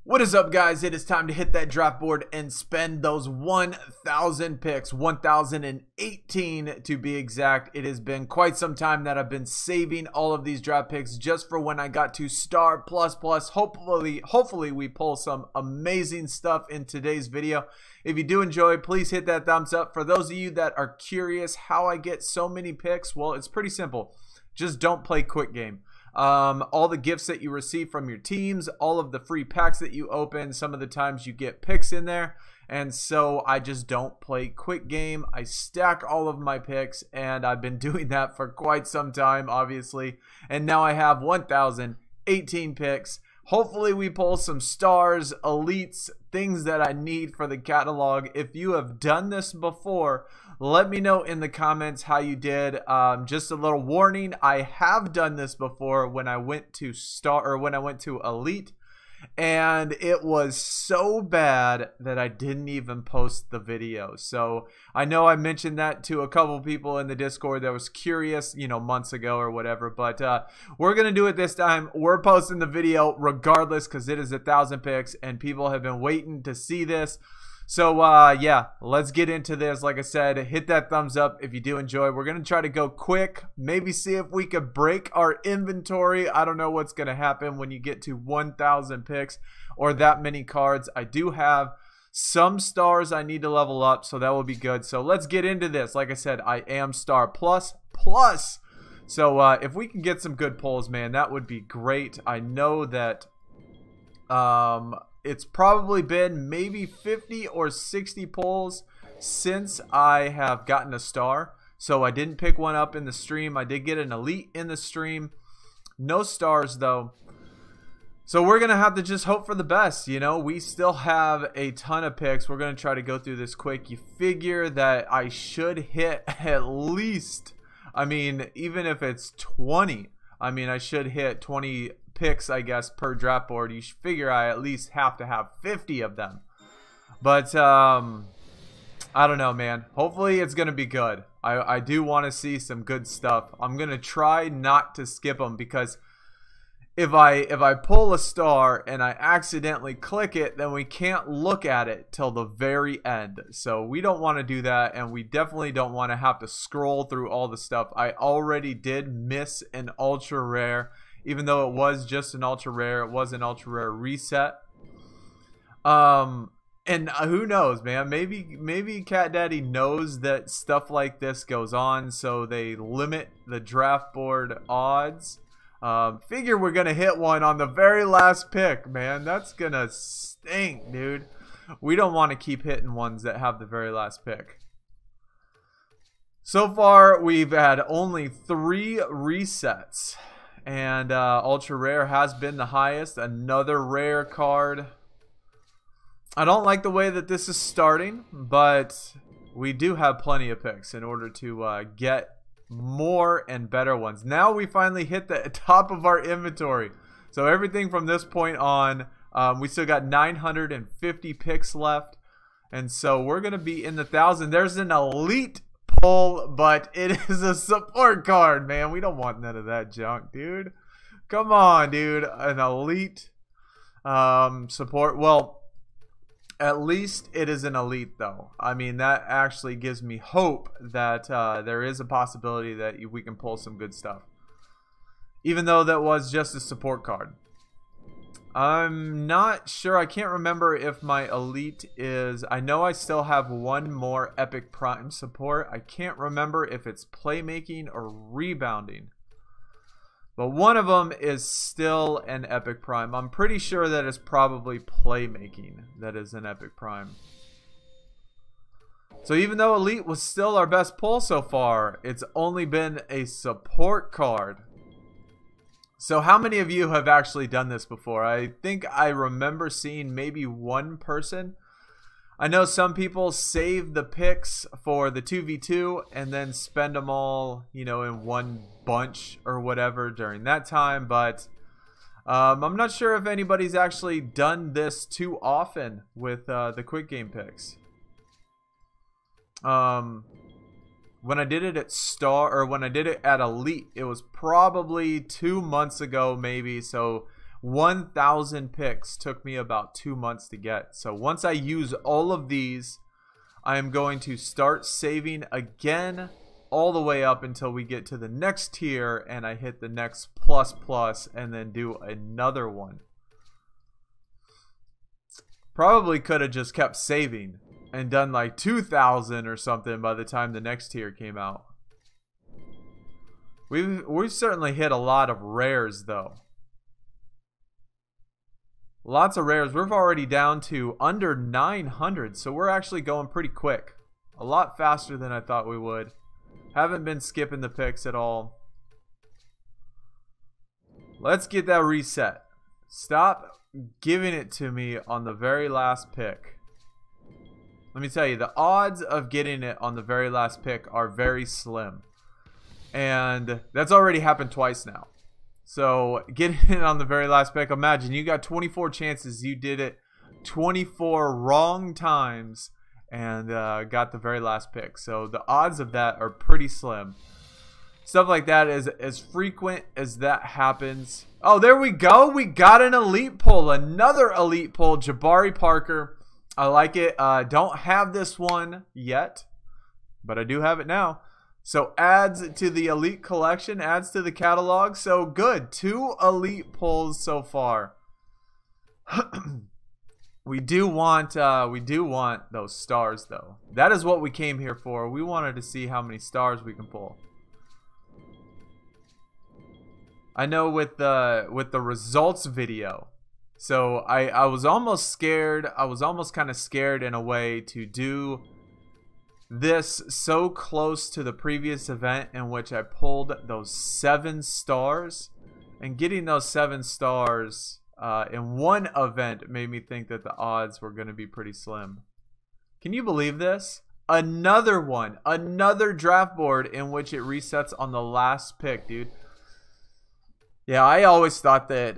What is up, guys? It is time to hit that draft board and spend those 1,000 picks, 1,018 to be exact. It has been quite some time that I've been saving all of these draft picks just for when I got to Star++. Hopefully we pull some amazing stuff in today's video. If you do enjoy, please hit that thumbs up. For those of you that are curious how I get so many picks, well, it's pretty simple. Just don't play quick game. All the gifts that you receive from your teams, all of the free packs that you open, some of the times you get picks in there, and so I just don't play quick game. I stack all of my picks, and I've been doing that for quite some time, obviously, and now I have 1,018 picks. Hopefully we pull some stars, elites, things that I need for the catalog. If you have done this before, let me know in the comments how you did. Just a little warning, I have done this before when I went to elite, and it was so bad that I didn't even post the video. So I know I mentioned that to a couple people in the Discord that was curious, you know, months ago or whatever, but we're gonna do it this time. We're posting the video regardless because it is 1,000 picks and people have been waiting to see this. So yeah, let's get into this. Like I said, hit that thumbs up if you do enjoy. We're gonna try to go quick, maybe see if we could break our inventory. I don't know what's gonna happen when you get to 1,000 picks or that many cards. I do have some stars I need to level up, so that will be good. So let's get into this. Like I said, I am Star plus. So if we can get some good pulls, man, that would be great. I know that it's probably been maybe 50 or 60 pulls since I have gotten a star. So I didn't pick one up in the stream. I did get an elite in the stream. No stars though. So we're going to have to just hope for the best. You know, we still have a ton of picks. We're going to try to go through this quick. You figure that I should hit at least, I mean, even if it's 20, I mean, I should hit 20 picks, I guess, per draft board. You should figure I at least have to have 50 of them. But I don't know, man. Hopefully it's gonna be good. I do want to see some good stuff. I'm gonna try not to skip them, because if I pull a star and I accidentally click it, then we can't look at it till the very end. So we don't want to do that, and we definitely don't want to have to scroll through all the stuff. I already did miss an ultra rare. Even though it was just an ultra rare, it was an ultra rare reset. And who knows, man? Maybe Cat Daddy knows that stuff like this goes on, so they limit the draft board odds. Figure we're gonna hit one on the very last pick, man. That's gonna stink, dude. We don't want to keep hitting ones that have the very last pick. So far, we've had only 3 resets. And ultra rare has been the highest. Another rare card. I don't like the way that this is starting, but we do have plenty of picks in order to get more and better ones. Now we finally hit the top of our inventory. So everything from this point on, we still got 950 picks left. And so we're going to be in the 1,000. There's an elite pull, but it is a support card, man. We don't want none of that junk, dude. Come on, dude. An elite support. Well, at least it is an elite, though. I mean, that actually gives me hope that there is a possibility that we can pull some good stuff, even though that was just a support card. I'm not sure. I can't remember if my elite is... I know I still have one more epic prime support. I can't remember if it's playmaking or rebounding. But one of them is still an epic prime. I'm pretty sure that it's probably playmaking that is an epic prime. So even though elite was still our best pull so far, it's only been a support card. So how many of you have actually done this before? I think I remember seeing maybe one person. I know some people save the picks for the 2v2 and then spend them all, you know, in one bunch or whatever during that time. But I'm not sure if anybody's actually done this too often with the quick game picks. When I did it at Star, or when I did it at Elite, it was probably 2 months ago maybe. So 1,000 picks took me about 2 months to get. So once I use all of these, I am going to start saving again all the way up until we get to the next tier and I hit the next plus and then do another one. Probably could have just kept saving and done like 2,000 or something by the time the next tier came out. We've certainly hit a lot of rares though. Lots of rares. We're already down to under 900, so we're actually going pretty quick. A lot faster than I thought we would. Haven't been skipping the picks at all. Let's get that reset. Stop giving it to me on the very last pick. Let me tell you, the odds of getting it on the very last pick are very slim. And that's already happened twice now. So getting it on the very last pick, imagine you got 24 chances. You did it 24 wrong times and got the very last pick. So the odds of that are pretty slim. Stuff like that is as frequent as that happens. Oh, there we go. We got an elite pull. Another elite pull. Jabari Parker. I like it. Don't have this one yet, but I do have it now. So adds to the elite collection, adds to the catalog. So good. 2 elite pulls so far. We do want those stars though. That is what we came here for. We wanted to see how many stars we can pull. I know with the results video. So I was almost scared. I was almost kind of scared in a way to do this so close to the previous event in which I pulled those 7 stars. And getting those 7 stars in one event made me think that the odds were going to be pretty slim. Can you believe this? Another one. Another draft board in which it resets on the last pick, dude. Yeah, I always thought that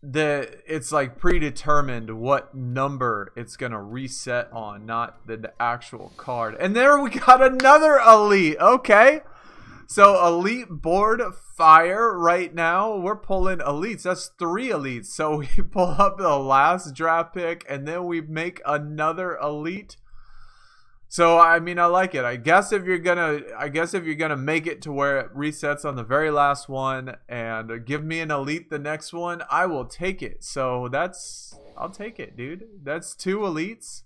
it's like predetermined what number it's gonna reset on, not the actual card. And there we got another elite. Okay, so elite board fire right now. We're pulling elites. That's 3 elites. So we pull up the last draft pick and then we make another elite. So I mean, I like it. I guess if you're gonna make it to where it resets on the very last one and give me an elite the next one, I will take it. So I'll take it, dude. That's 2 elites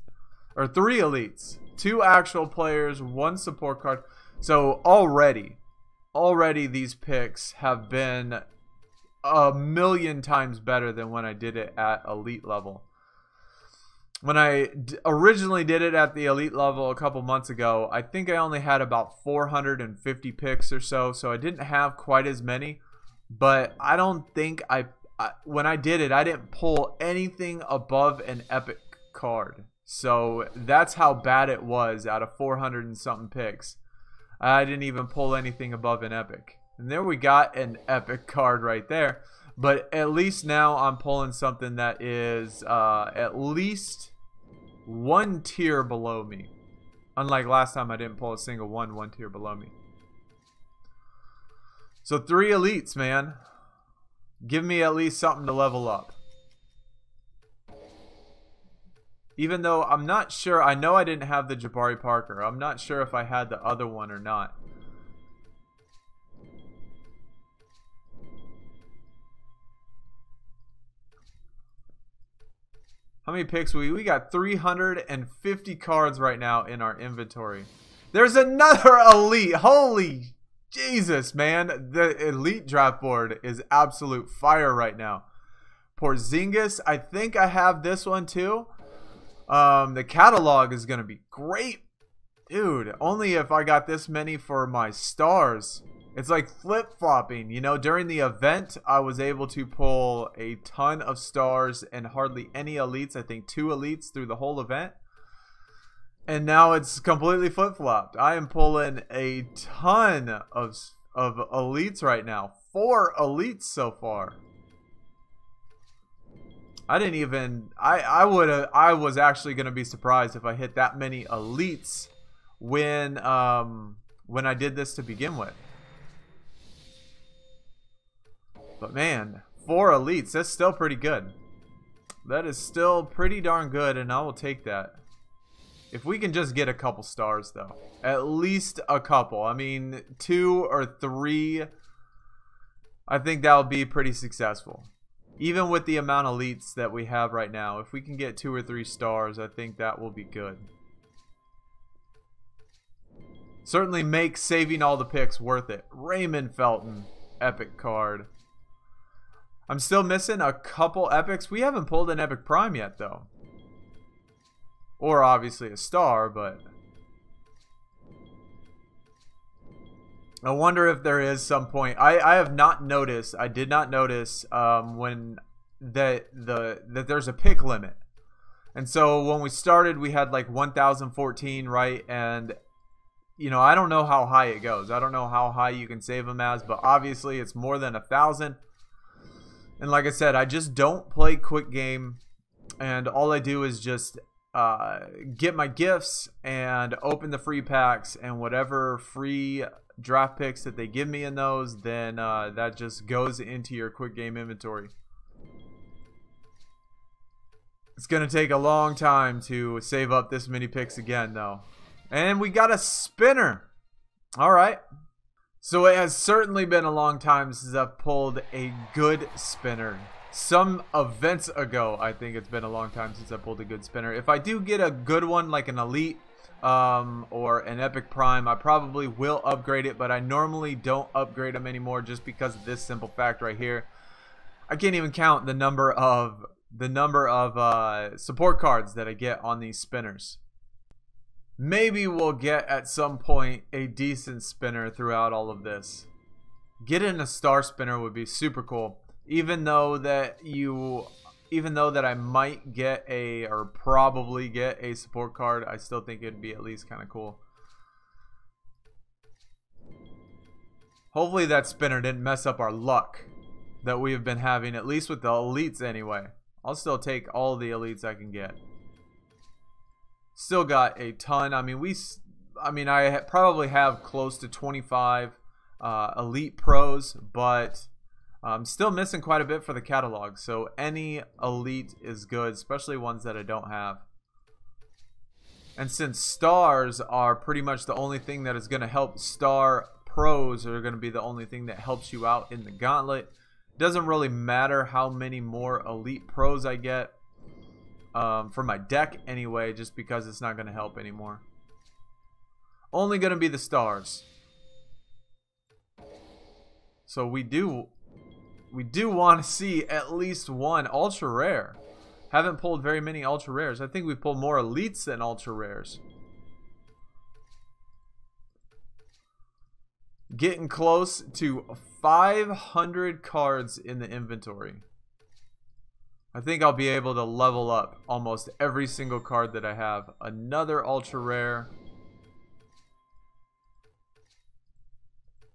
or 3 elites, 2 actual players, 1 support card. So already these picks have been a million times better than when I did it at elite level. When I originally did it at the elite level a couple months ago, I think I only had about 450 picks or so, so I didn't have quite as many. But I don't think when I did it, I didn't pull anything above an epic card. So that's how bad it was out of 400 and something picks. I didn't even pull anything above an epic. And there we got an epic card right there. But at least now I'm pulling something that is at least 1 tier below me. Unlike last time I didn't pull a single one tier below me. So 3 elites, man. Give me at least something to level up. Even though I'm not sure, I know I didn't have the Jabari Parker. I'm not sure if I had the other one or not. How many picks we got 350 cards right now in our inventory. There's another elite. Holy Jesus, man. The elite draft board is absolute fire right now. Porzingis, I think I have this one too. The catalog is going to be great. Dude, only if I got this many for my stars. It's like flip-flopping, you know. During the event, I was able to pull a ton of stars and hardly any elites. I think 2 elites through the whole event. And now it's completely flip-flopped. I am pulling a ton of elites right now. 4 elites so far. I didn't even... I was actually going to be surprised if I hit that many elites when I did this to begin with. But man, 4 elites, that's still pretty good. That is still pretty darn good, and I will take that. If we can just get a couple stars, though. At least a couple. I mean, 2 or 3, I think that will be pretty successful. Even with the amount of elites that we have right now, if we can get 2 or 3 stars, I think that will be good. Certainly make saving all the picks worth it. Raymond Felton, epic card. I'm still missing a couple epics. We haven't pulled an epic prime yet, though. Or obviously a star, but I wonder if there is some point. I have not noticed. I did not notice when that there's a pick limit. And so when we started, we had like 1,014, right? And you know, I don't know how high it goes. I don't know how high you can save them as, but obviously it's more than 1,000. And like I said, I just don't play quick game, and all I do is just get my gifts and open the free packs, and whatever free draft picks that they give me in those, then that just goes into your quick game inventory. It's gonna take a long time to save up this many picks again, though. And we got a spinner. All right. So it has certainly been a long time since I've pulled a good spinner. Some events ago, I think it's been a long time since I pulled a good spinner. If I do get a good one, like an elite or an epic prime, I probably will upgrade it, but I normally don't upgrade them anymore just because of this simple fact right here. I can't even count the number of support cards that I get on these spinners. Maybe we'll get at some point a decent spinner throughout all of this. Getting a star spinner would be super cool. Even though that I might get or probably get a support card, I still think it'd be at least kind of cool. Hopefully that spinner didn't mess up our luck that we have been having, at least with the elites anyway. I'll still take all the elites I can get. Still got a ton. I mean, I probably have close to 25 elite pros, but I'm still missing quite a bit for the catalog. So any elite is good, especially ones that I don't have. And since stars are pretty much the only thing that is going to help, star pros are going to be the only thing that helps you out in the gauntlet. It doesn't really matter how many more elite pros I get. For my deck anyway, just because it's not going to help anymore. Only going to be the stars. So we do want to see at least one ultra rare. Haven't pulled very many ultra rares. I think we've pulled more elites than ultra rares. Getting close to 500 cards in the inventory. I think I'll be able to level up almost every single card that I have. Another ultra rare.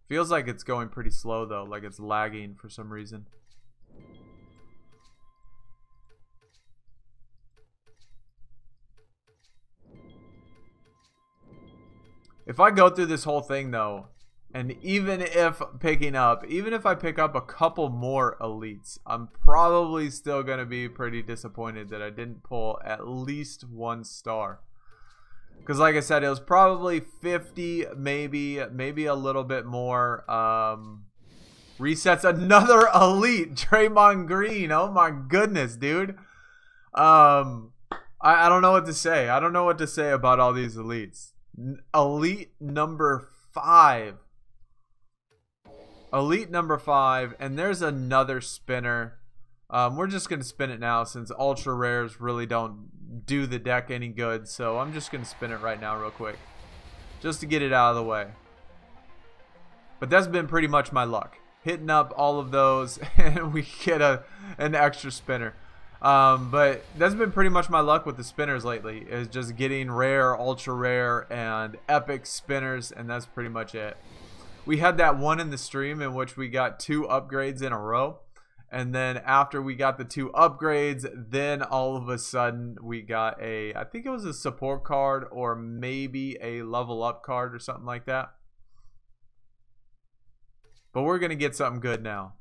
Feels like it's going pretty slow though, like it's lagging for some reason. If I go through this whole thing though, and even if I pick up a couple more elites, I'm probably still going to be pretty disappointed that I didn't pull at least one star. Because like I said, it was probably 50, maybe a little bit more. Resets another elite, Draymond Green. Oh my goodness, dude. I don't know what to say. I don't know what to say about all these elites. Elite number 5. Elite number 5, and there's another spinner. We're just going to spin it now since ultra rares really don't do the deck any good. So I'm just going to spin it right now real quick just to get it out of the way. But that's been pretty much my luck. Hitting up all of those and we get an extra spinner. But that's been pretty much my luck with the spinners lately, is just getting rare, ultra rare, and epic spinners, and that's pretty much it. We had that one in the stream in which we got 2 upgrades in a row. And then after we got the 2 upgrades, then all of a sudden we got I think it was a support card or maybe a level up card or something like that. But we're going to get something good now.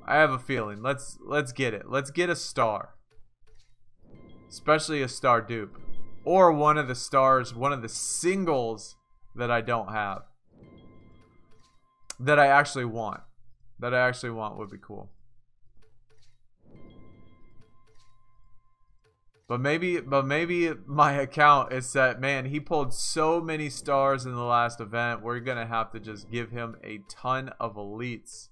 I have a feeling. Let's get it. Let's get a star. Especially a star dupe. Or one of the stars, one of the singles that I don't have. That I actually want. That I actually want would be cool. But maybe my account is set. Man, he pulled so many stars in the last event. We're going to have to just give him a ton of elites.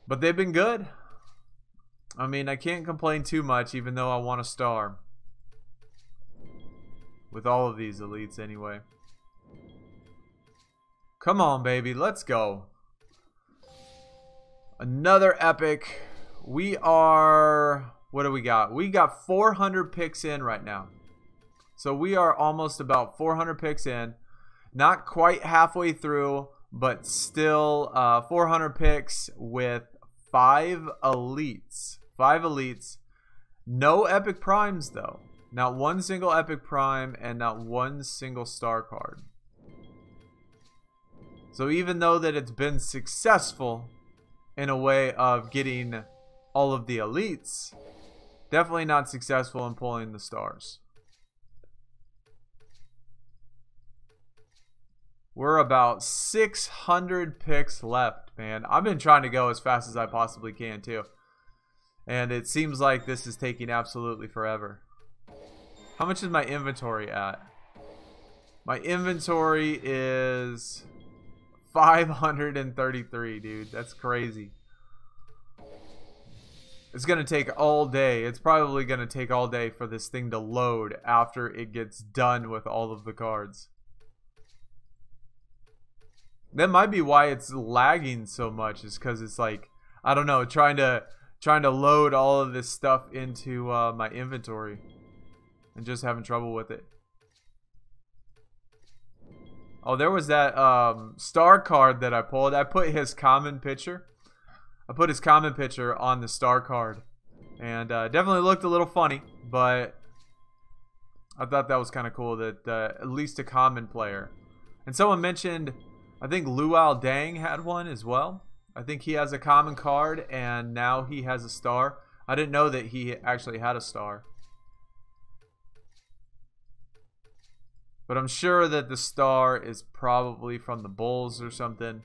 But they've been good. I mean, I can't complain too much, even though I want a star. With all of these elites anyway. Come on, baby. Let's go. Another epic. We are... What do we got? We got 400 picks in right now. So we are almost about 400 picks in. Not quite halfway through, but still 400 picks with 5 elites. 5 elites. No epic primes though. Not one single epic prime and not one single star card. So even though that it's been successful in a way of getting all of the elites, definitely not successful in pulling the stars. We're about 600 picks left, man. I've been trying to go as fast as I possibly can, too. And it seems like this is taking absolutely forever. How much is my inventory at? My inventory is 533, dude. That's crazy. It's going to take all day. It's probably going to take all day for this thing to load after it gets done with all of the cards. That might be why it's lagging so much, is because it's like, I don't know, trying to load all of this stuff into my inventory and just having trouble with it. Oh, there was that star card that I pulled. I put his common picture. I put his common picture on the star card, and definitely looked a little funny, but I thought that was kind of cool that at least a common player. And someone mentioned, I think Luau Dang had one as well. I think he has a common card, and now he has a star. I didn't know that he actually had a star. But I'm sure that the star is probably from the Bulls or something.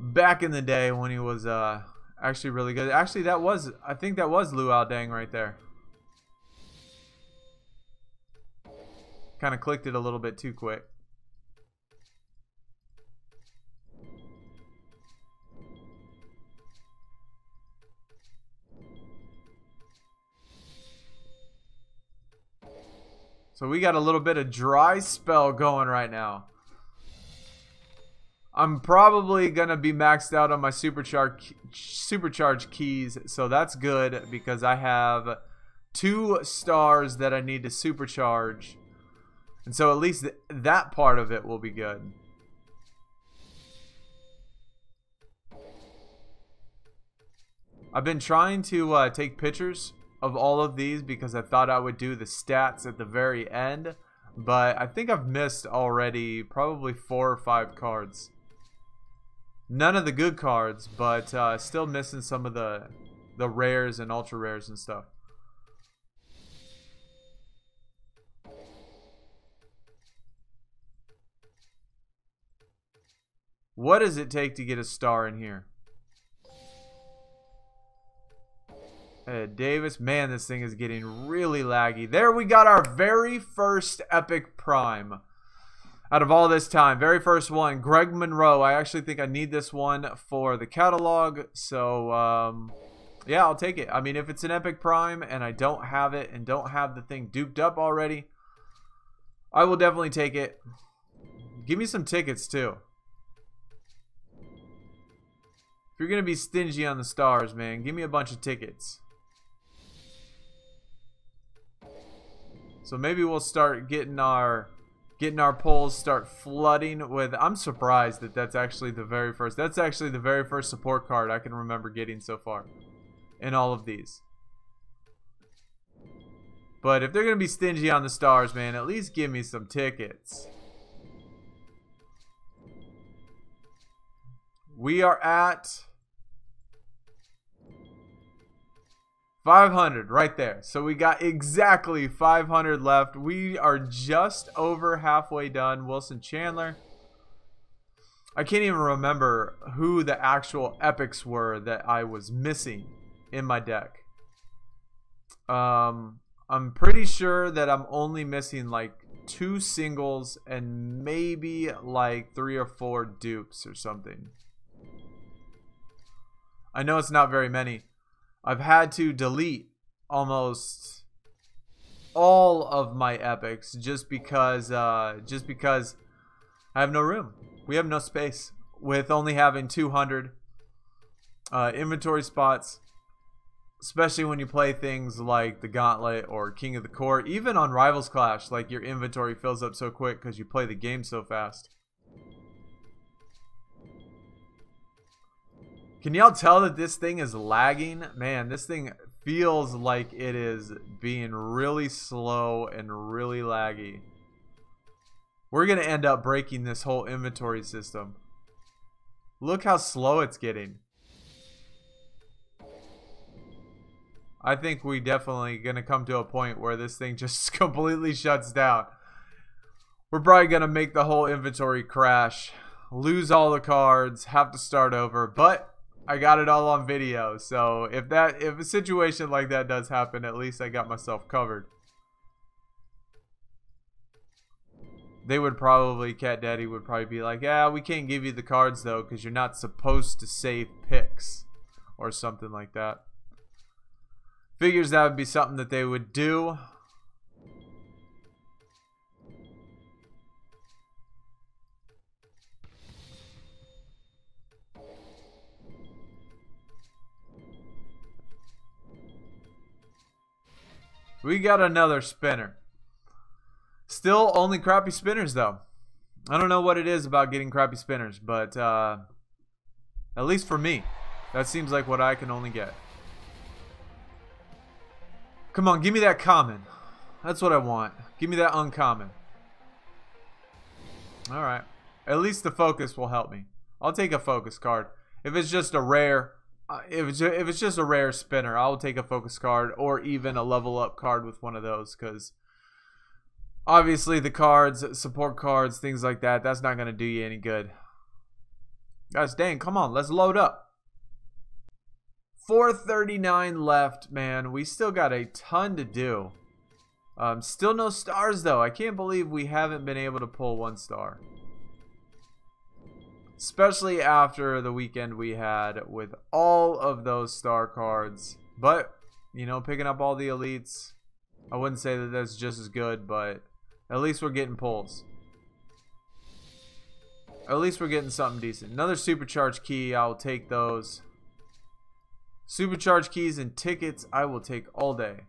Back in the day when he was actually really good. Actually, I think that was Luau Dang right there. Kind of clicked it a little bit too quick. So we got a little bit of dry spell going right now. I'm probably going to be maxed out on my supercharge keys, so that's good because I have 2 stars that I need to supercharge. And so at least that part of it will be good. I've been trying to take pictures of all of these because I thought I would do the stats at the very end, but I think I've missed already probably 4 or 5 cards. None of the good cards, but still missing some of the rares and ultra rares and stuff. What does it take to get a star in here? Davis, man, this thing is getting really laggy. There we got our very first epic prime out of all this time. Very first one, Greg Monroe. I actually think I need this one for the catalog, so yeah, I'll take it. I mean, if it's an epic prime and I don't have it and don't have the thing duped up already, I will definitely take it. Give me some tickets too. If you're gonna be stingy on the stars, man, give me a bunch of tickets. So maybe we'll start getting our polls start flooding with. I'm surprised that that's actually the very first. That's actually the very first support card I can remember getting so far in all of these. But if they're gonna be stingy on the stars, man, at least give me some tickets. We are at 500 right there. So we got exactly 500 left. We are just over halfway done. Wilson Chandler. I can't even remember who the actual epics were that I was missing in my deck. I'm pretty sure that I'm only missing like 2 singles and maybe like 3 or 4 dupes or something. I know it's not very many. I've had to delete almost all of my epics just because I have no room. We have no space with only having 200 inventory spots, especially when you play things like the Gauntlet or King of the Court. Even on Rivals Clash, like, your inventory fills up so quick because you play the game so fast. Can y'all tell that this thing is lagging? Man, this thing feels like it is being really slow and really laggy. We're going to end up breaking this whole inventory system. Look how slow it's getting. I think we definitely going to come to a point where this thing just completely shuts down. We're probably going to make the whole inventory crash, lose all the cards, have to start over, but I got it all on video. So if a situation like that does happen, at least I got myself covered. They would probably, Cat Daddy would probably be like, yeah, we can't give you the cards though because you're not supposed to save picks or something like that. Figures that would be something that they would do. We got another spinner. Still only crappy spinners though. I don't know what it is about getting crappy spinners, but at least for me, that seems like what I can only get. Come on, give me that common. That's what I want. Give me that uncommon. Alright. At least the focus will help me. I'll take a focus card. If it's just a rare, if it's just a rare spinner, I'll take a focus card or even a level up card with one of those, because obviously the cards, support cards, things like that, that's not going to do you any good. Guys, dang, come on, let's load up. 439 left, man. We still got a ton to do. Still no stars though. I can't believe we haven't been able to pull 1 star. Especially after the weekend we had with all of those star cards. But, you know, picking up all the elites, I wouldn't say that that's just as good, but at least we're getting pulls. At least we're getting something decent. Another supercharged key, I'll take those. Supercharged keys and tickets, I will take all day.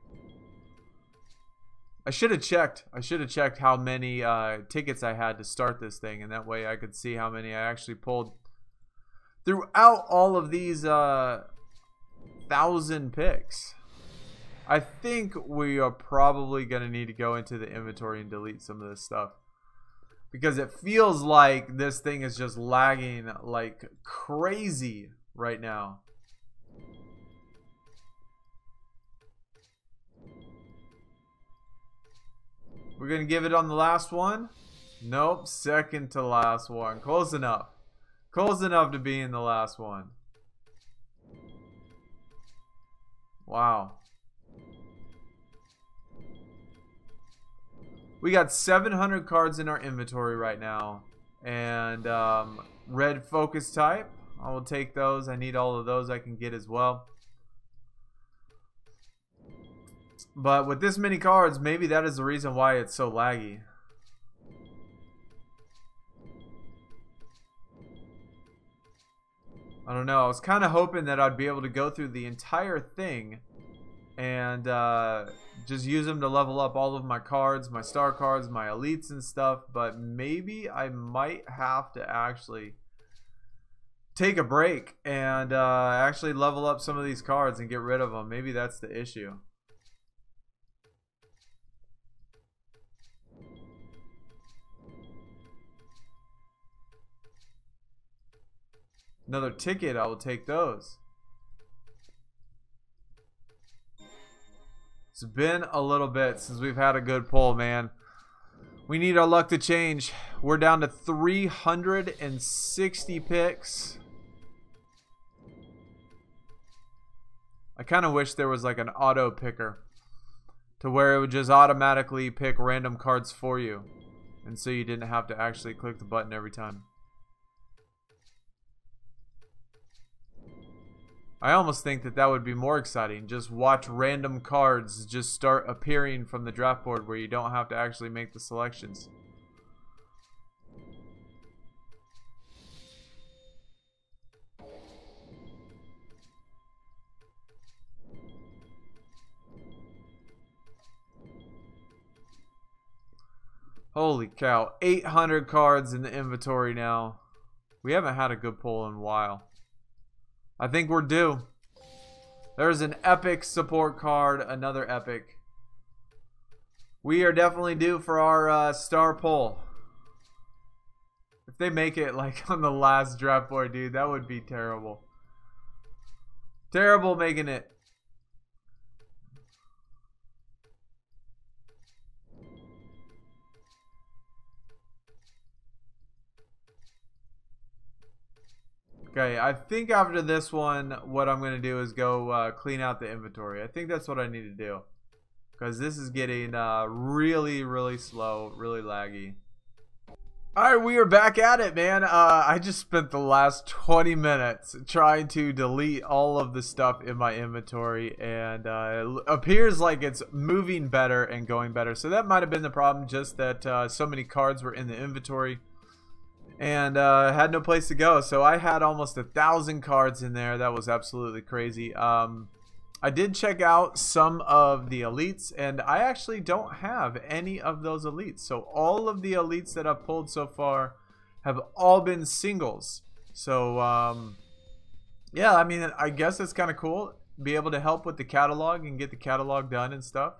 I should have checked. I should have checked how many tickets I had to start this thing, and that way I could see how many I actually pulled throughout all of these 1,000 picks. I think we are probably going to need to go into the inventory and delete some of this stuff, because it feels like this thing is just lagging like crazy right now. We're going to give it on the last one. Nope, second to last one. Close enough. Close enough to be in the last one. Wow. We got 700 cards in our inventory right now. And red focus type. I will take those. I need all of those I can get as well. But with this many cards, maybe that is the reason why it's so laggy. I don't know. I was kind of hoping that I'd be able to go through the entire thing and just use them to level up all of my cards, my star cards, my elites and stuff. But maybe I might have to actually take a break and actually level up some of these cards and get rid of them. Maybe that's the issue. Another ticket, I will take those. It's been a little bit since we've had a good pull, man. We need our luck to change. We're down to 360 picks. I kind of wish there was like an auto picker to where it would just automatically pick random cards for you, and so you didn't have to actually click the button every time. I almost think that that would be more exciting. Just watch random cards just start appearing from the draft board where you don't have to actually make the selections. Holy cow, 800 cards in the inventory now. We haven't had a good pull in a while. I think we're due. There's an epic support card, another epic. We are definitely due for our star pull. If they make it like on the last draft board, dude, that would be terrible. Terrible making it. Okay, I think after this one, what I'm going to do is go clean out the inventory. I think that's what I need to do. Because this is getting really, really slow, really laggy. Alright, we are back at it, man. I just spent the last 20 minutes trying to delete all of the stuff in my inventory. And it appears like it's moving better and going better. So that might have been the problem, just that so many cards were in the inventory. And had no place to go, so I had almost 1,000 cards in there. That was absolutely crazy. I did check out some of the elites, and I actually don't have any of those elites. So all of the elites that I've pulled so far have all been singles. So yeah, I mean, I guess it's kind of cool, be able to help with the catalog and get the catalog done and stuff.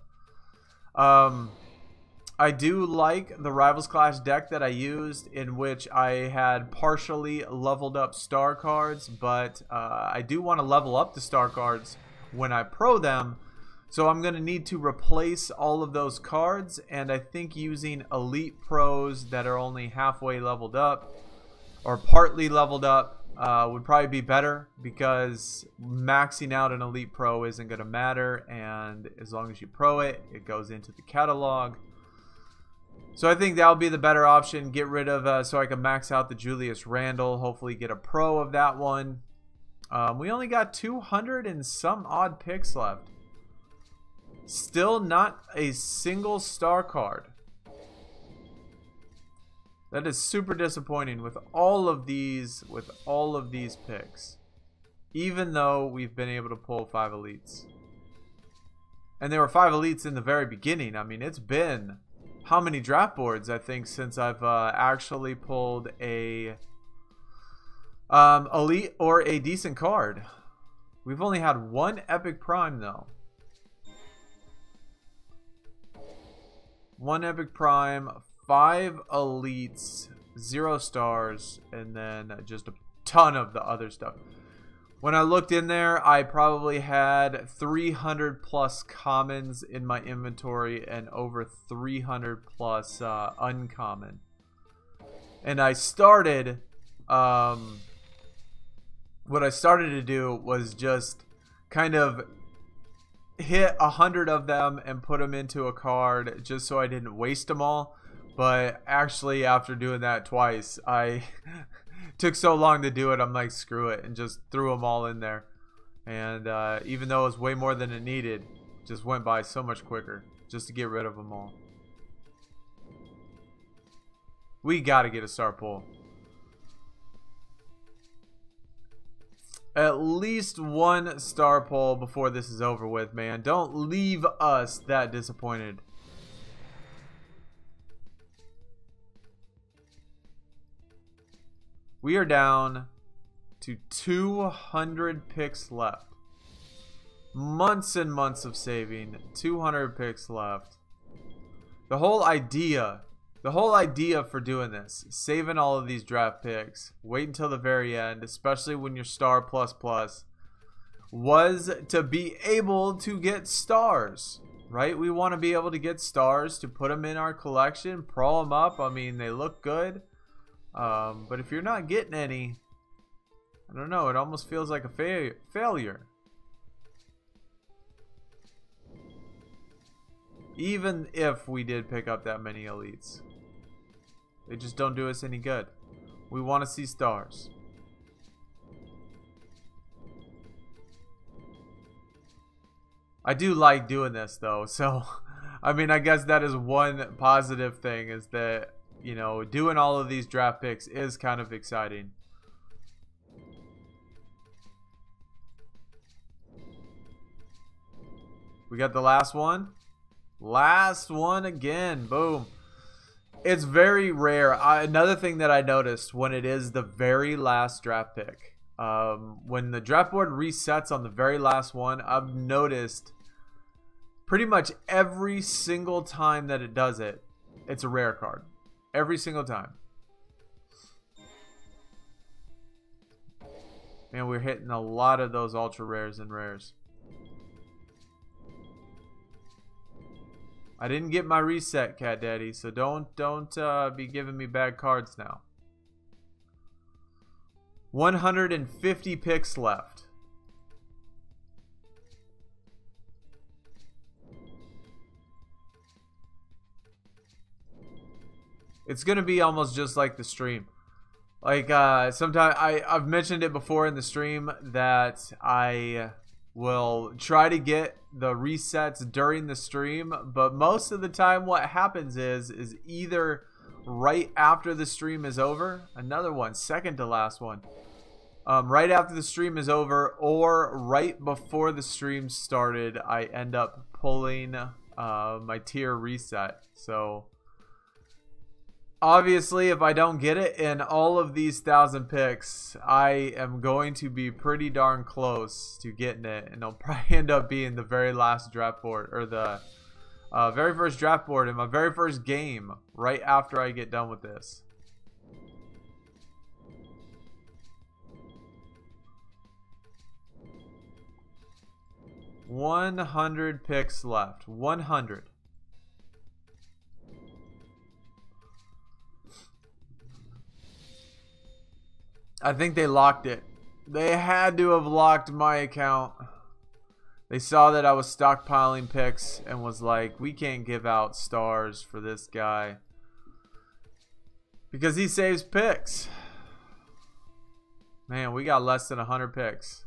I do like the Rivals Clash deck that I used, in which I had partially leveled up star cards, but I do want to level up the star cards when I pro them, so I'm going to need to replace all of those cards, and I think using elite pros that are only halfway leveled up or partly leveled up would probably be better, because maxing out an elite pro isn't going to matter, and as long as you pro it, it goes into the catalog. So I think that'll be the better option. Get rid of, so I can max out the Julius Randle. Hopefully get a pro of that one. We only got 200 and some odd picks left. Still not a single star card. That is super disappointing with all of these picks. Even though we've been able to pull 5 elites. And there were 5 elites in the very beginning. I mean, it's been how many draft boards, I think, since I've actually pulled a elite or a decent card. We've only had 1 epic prime though. 1 epic prime, 5 elites, 0 stars, and then just a ton of the other stuff. When I looked in there, I probably had 300 plus commons in my inventory and over 300 plus uncommon. And I started, what I started to do was just kind of hit 100 of them and put them into a card just so I didn't waste them all. But actually, after doing that twice, I took so long to do it, I'm like, screw it, and just threw them all in there. And even though it was way more than it needed, just went by so much quicker just to get rid of them all. We gotta get a star pull. At least 1 star pull before this is over with, man. Don't leave us that disappointed. We are down to 200 picks left. Months and months of saving. 200 picks left. The whole idea The whole idea for doing this, saving all of these draft picks, wait until the very end, especially when you're star plus plus, was to be able to get stars, right? We want to be able to get stars to put them in our collection, pro them up. I mean, they look good. But if you're not getting any, I don't know, it almost feels like a failure. Even if we did pick up that many elites. They just don't do us any good. We want to see stars. I do like doing this though, so I mean, I guess that is one positive thing, is that, you know, doing all of these draft picks is kind of exciting. We got the last one. Last one again. Boom. It's very rare. Another thing that I noticed when it is the very last draft pick, when the draft board resets on the very last one, I've noticed pretty much every single time that it does it, it's a rare card. Every single time. Man, we're hitting a lot of those ultra rares and rares. I didn't get my reset, Cat Daddy, so don't be giving me bad cards now. 150 picks left. It's gonna be almost just like the stream. Like sometimes I've mentioned it before in the stream that I will try to get the resets during the stream, but most of the time what happens is either right after the stream is over, another one, second to last one, right after the stream is over, or right before the stream started, I end up pulling my tier reset. So obviously, if I don't get it in all of these 1,000 picks, I am going to be pretty darn close to getting it, and it'll probably end up being the very last draft board, or the very first draft board in my very first game right after I get done with this. $100 picks left. 100. I think they locked it. They had to have locked my account. They saw that I was stockpiling picks and was like, we can't give out stars for this guy because he saves picks. Man, we got less than 100 picks.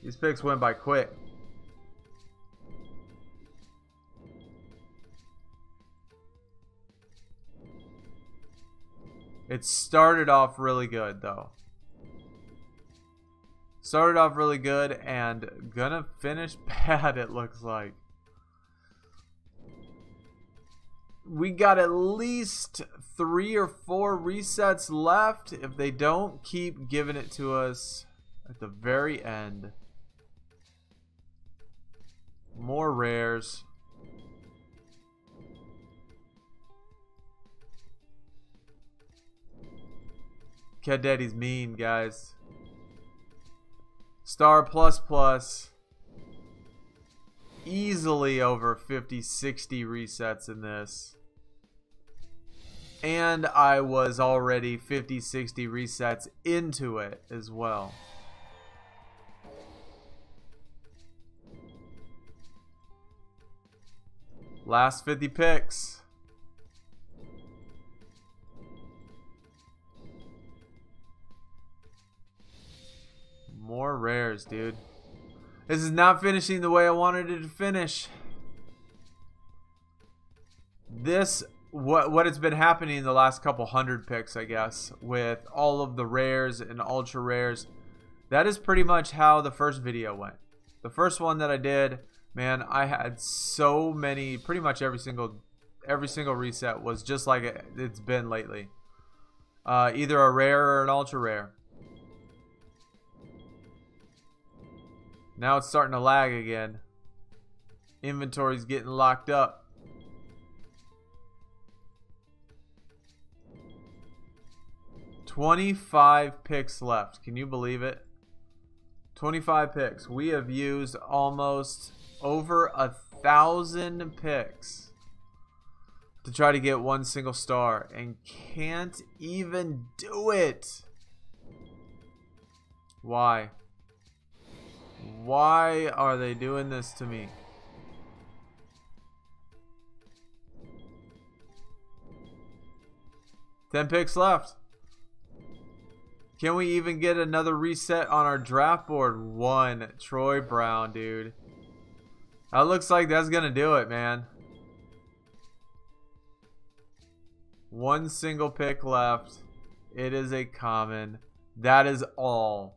These picks went by quick. It started off really good though. Started off really good and gonna finish bad, it looks like. We got at least 3 or 4 resets left if they don't keep giving it to us at the very end. More rares. Cat Daddy's mean, guys. Star plus plus. Easily over 50, 60 resets in this. And I was already 50, 60 resets into it as well. Last 50 picks. More rares, dude. This is not finishing the way I wanted it to finish. This, what it's been happening in the last couple 100 picks, I guess, with all of the rares and ultra rares. That is pretty much how the first video went. The first one that I did, man, I had so many, pretty much every single reset was just like it's been lately. Either a rare or an ultra rare. Now it's starting to lag again. Inventory's getting locked up. 25 picks left. Can you believe it? 25 picks. We have used almost over 1,000 picks to try to get one single star and can't even do it. Why? Why are they doing this to me? Ten picks left. Can we even get another reset on our draft board? One. Troy Brown, dude. That looks like that's going to do it, man. One single pick left. It is a common. That is all.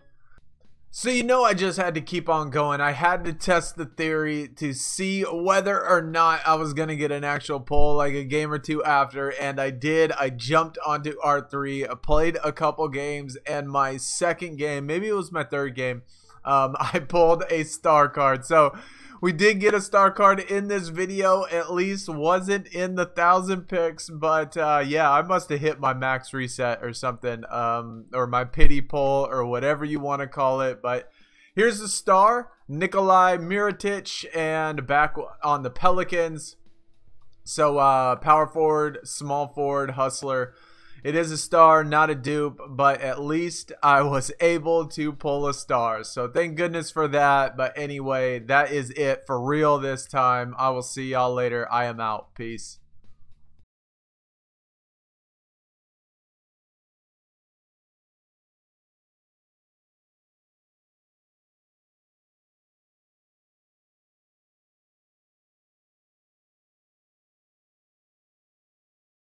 So you know I just had to keep on going. I had to test the theory to see whether or not I was going to get an actual pull like a game or two after. And I did. I jumped onto R3. I played a couple games. And my second game, maybe it was my third game, I pulled a star card. So we did get a star card in this video. At least wasn't in the 1,000 picks. But yeah, I must have hit my max reset or something. Or my pity pull or whatever you want to call it. But here's the star. Nikolai Mirotic, and back on the Pelicans. So power forward, small forward, hustler. It is a star, not a dupe, but at least I was able to pull a star. So thank goodness for that. But anyway, that is it for real this time. I will see y'all later. I am out. Peace.